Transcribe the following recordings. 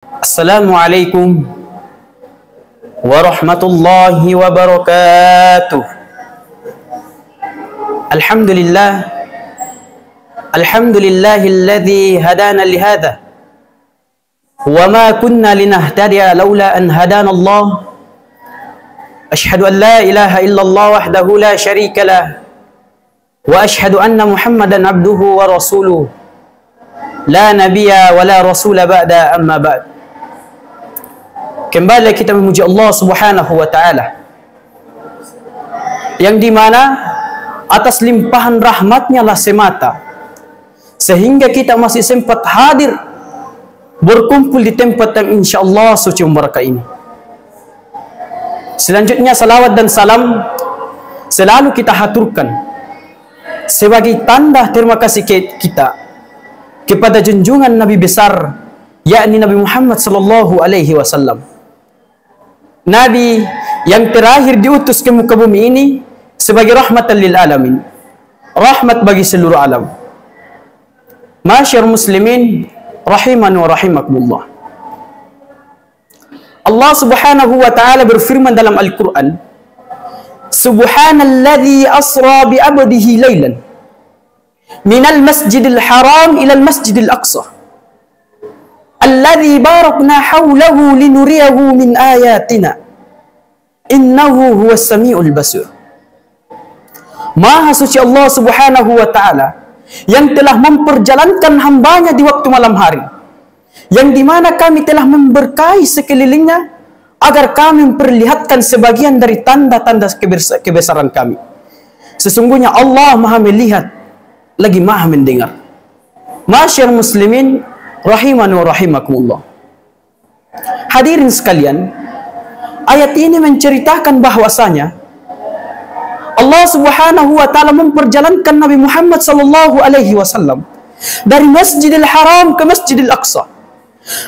Assalamualaikum warahmatullahi wabarakatuh. Alhamdulillahilladzi hadana lihada wa ma kunna linahtadiya laula an hadana Allah. Ashhadu an la ilaha illallah wahdahu la syarika lah wa ashhadu anna Muhammadan abduhu wa rasuluh. La nabiyya wa la rasula ba'da, amma ba'd. Kembali kita memuji Allah Subhanahu wa taala, yang dimana atas limpahan rahmatnya lah semata sehingga kita masih sempat hadir berkumpul di tempat yang insyaallah suci barakah ini. Selanjutnya salawat dan salam selalu kita haturkan sebagai tanda terima kasih kita kepada junjungan Nabi besar, yakni Nabi Muhammad sallallahu alaihi wasallam. Nabi yang terakhir diutus ke muka bumi ini sebagai rahmatan lil alamin, rahmat bagi seluruh alam. Masyar muslimin rahiman wa rahimakumullah. Allah Subhanahu wa taala berfirman dalam Al-Qur'an, Subhanalladzi asra bi 'abdihi lailan minal masjidil haram ilal masjidil aqsa alladzi barakna hawlahu linuriyahu min ayatina innahu huwas samiul basir. Maha suci Allah Subhanahu wa taala yang telah memperjalankan hambanya di waktu malam hari, yang dimana kami telah memberkahi sekelilingnya agar kami memperlihatkan sebagian dari tanda-tanda kebesaran kami. Sesungguhnya Allah maha melihat lagi maha mendengar. Masyar muslimin rahiman wa rahimakumullah. Hadirin sekalian, ayat ini menceritakan bahwasanya Allah Subhanahu wa taala memperjalankan Nabi Muhammad sallallahu alaihi wasallam dari Masjidil Haram ke Masjidil Aqsa.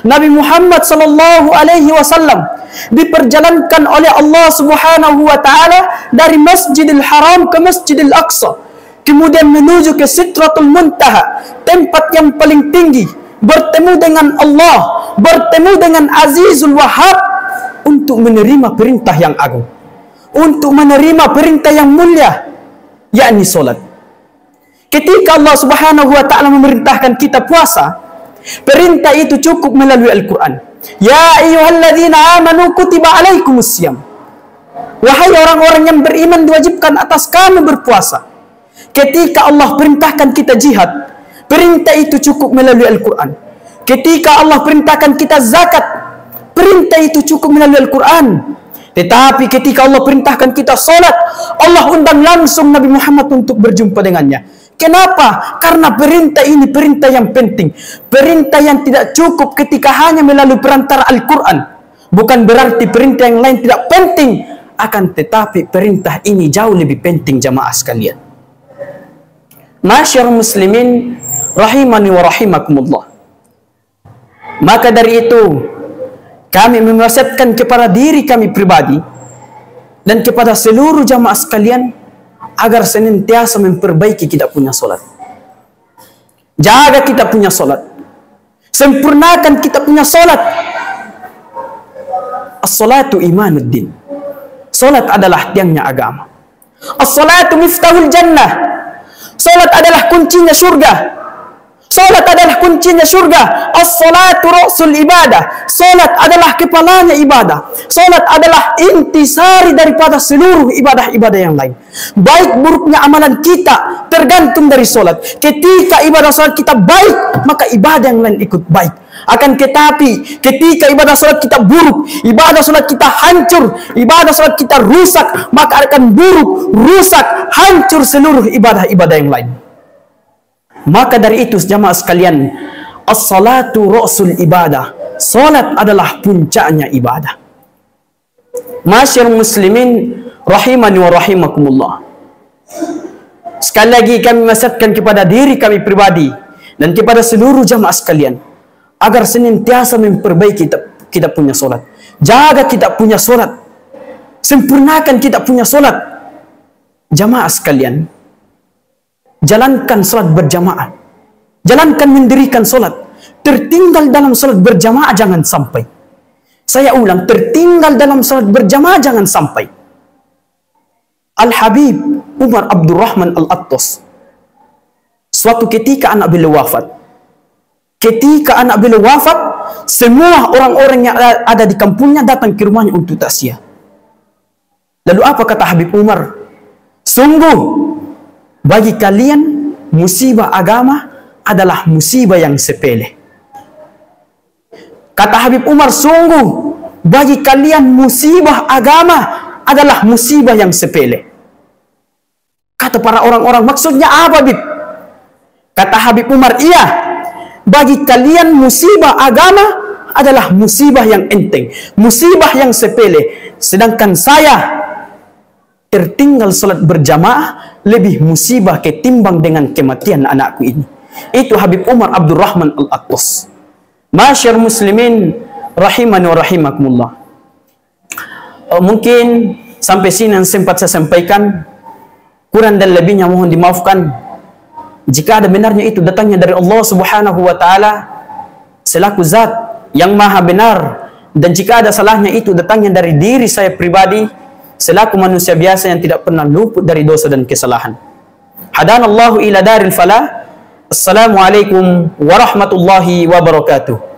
Nabi Muhammad sallallahu alaihi wasallam diperjalankan oleh Allah Subhanahu wa taala dari Masjidil Haram ke Masjidil Aqsa, kemudian menuju ke Sidratul Muntaha, tempat yang paling tinggi, bertemu dengan Allah, bertemu dengan Azizul Wahhab untuk menerima perintah yang agung, untuk menerima perintah yang mulia, yakni solat. Ketika Allah Subhanahu wa taala memerintahkan kita puasa, perintah itu cukup melalui Al-Quran. Ya ayyuhalladzina amanu kutiba alaikumusiyam. Wahai orang-orang yang beriman, diwajibkan atas kamu berpuasa. Ketika Allah perintahkan kita jihad, perintah itu cukup melalui Al-Quran. Ketika Allah perintahkan kita zakat, perintah itu cukup melalui Al-Quran. Tetapi ketika Allah perintahkan kita solat, Allah undang langsung Nabi Muhammad untuk berjumpa dengannya. Kenapa? Karena perintah ini perintah yang penting, perintah yang tidak cukup ketika hanya melalui perantara Al-Quran. Bukan berarti perintah yang lain tidak penting, akan tetapi perintah ini jauh lebih penting, jamaah sekalian. Masyar muslimin rahimani wa rahimakumullah. Maka dari itu kami menasihatkan kepada diri kami pribadi dan kepada seluruh jamaah sekalian agar senantiasa memperbaiki kita punya solat. Jaga kita punya solat, sempurnakan kita punya solat. As-salatu imanuddin. Solat adalah tiangnya agama. As-salatu miftahul jannah. Salat adalah kuncinya surga. Salat adalah kuncinya surga. As-salatu ra'sul ibadah. Salat adalah kepalanya ibadah. Salat adalah intisari daripada seluruh ibadah-ibadah yang lain. Baik buruknya amalan kita tergantung dari salat. Ketika ibadah salat kita baik, maka ibadah yang lain ikut baik. Akan tetapi ketika ibadah salat kita buruk, ibadah salat kita hancur, ibadah salat kita rusak, maka akan buruk, rusak, hancur seluruh ibadah-ibadah yang lain. Maka dari itu jamaah sekalian, as-salatu ra'sul ibadah. Salat adalah puncaknya ibadah. Masyar muslimin rahimani wa rahimakumullah. Sekali lagi kami nasihatkan kepada diri kami pribadi dan kepada seluruh jamaah sekalian agar senantiasa memperbaiki kita punya solat. Jaga kita punya solat, sempurnakan kita punya solat. Jamaah sekalian, jalankan solat berjamaah, jalankan mendirikan solat. tertinggal dalam salat berjamaah jangan sampai. Saya ulang, tertinggal dalam salat berjamaah jangan sampai. Al-Habib Umar Abdurrahman Al-Attas, suatu ketika anak beliau wafat. Ketika anak beliau wafat, semua orang-orang yang ada di kampungnya datang ke rumahnya untuk takziah. Lalu apa kata Habib Umar? Sungguh, bagi kalian musibah agama adalah musibah yang sepele. Kata Habib Umar, sungguh bagi kalian musibah agama adalah musibah yang sepele. Kata para orang-orang, maksudnya apa, Habib? Kata Habib Umar, iya, bagi kalian musibah agama adalah musibah yang enteng, musibah yang sepele. Sedangkan saya tertinggal salat berjamaah lebih musibah ketimbang dengan kematian anakku ini. Itu Habib Umar Abdurrahman Al-Attas. Masyar muslimin rahimani wa rahimakumullah. Mungkin sampai sini yang sempat saya sampaikan, kurang dan lebihnya mohon dimaafkan. Jika ada benarnya itu datangnya dari Allah Subhanahu wa taala selaku zat yang maha benar, dan jika ada salahnya itu datangnya dari diri saya pribadi selaku manusia biasa yang tidak pernah luput dari dosa dan kesalahan. Hadanallahu ila daril falah. Assalamualaikum warahmatullahi wabarakatuh.